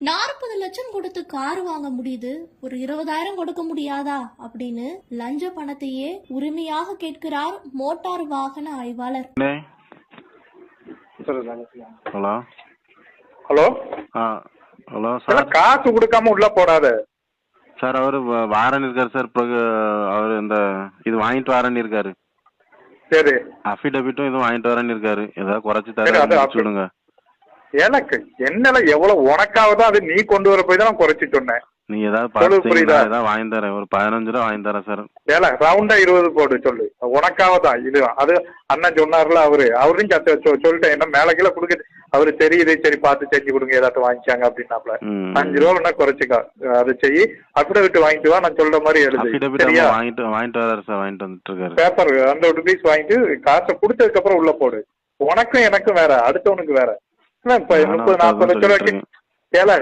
40 லட்சம் கொடுத்து கார் வாங்க முடியுது, ஒரு 20,000 கொடுக்க முடியாதா அப்படின்னு லஞ்ச பணத்தையே உரிமையாக கேட்கிறார் மோட்டார் வாகன ஆய்வாளர். ஹலோ ஹலோ ஹலோ சார், காசு கொடுக்காம உள்ள போடாத சார். அவரு வாரன் இருக்காரு சார். அவரு இந்த இது வாங்கிட்டு வரேன்னு இருக்காரு. சரி, அஃபிடபிட்டும் இதுவும் வாங்கிட்டு வரேன்னு இருக்காரு. ஏதாவது குறைச்சு சரி, தர சொல்லுங்க. எனக்கு என்னல எவ்வளவு உனக்காவதோ அது நீ கொண்டு வர போய் தான் நான் குறைச்சி சொன்னேன். நீ ஏதாவது புரியுதா? ஏதாவது வாங்கி தரேன், ஒரு 15 ரூபா வாங்கி தரேன் சார். ஏல ரவுண்டா 20 போடு சொல்லு, உனக்காவதான் இது. அது அண்ணன் சொன்னார்ல, அவரையும் சொல்லிட்டேன். என்ன மேல கீழே கொடுக்க அவரு தெரியுது, சரி பார்த்து செஞ்சு கொடுங்க, ஏதாட்டும் வாங்கிக்காங்க அப்படின்னாப்ல. 5 ரூபா வேணா குறைச்சிக்கா, அதை செய்யி. அஃபிடவிட் வாங்கிட்டு வா, நான் சொல்ற மாதிரி எழுது. சரியா? வாங்கிட்டு வராரு சார், வாங்கிட்டு வந்துட்டு இருக்காரு. பேப்பர் 100 rupees வாங்கிட்டு காசை கொடுத்ததுக்கு அப்புறம் உள்ள போடு. உனக்கும் எனக்கும் வேற, அடுத்தவனுக்கு வேற. 30-40 லட்சம் ரூபாய்க்கு ஏல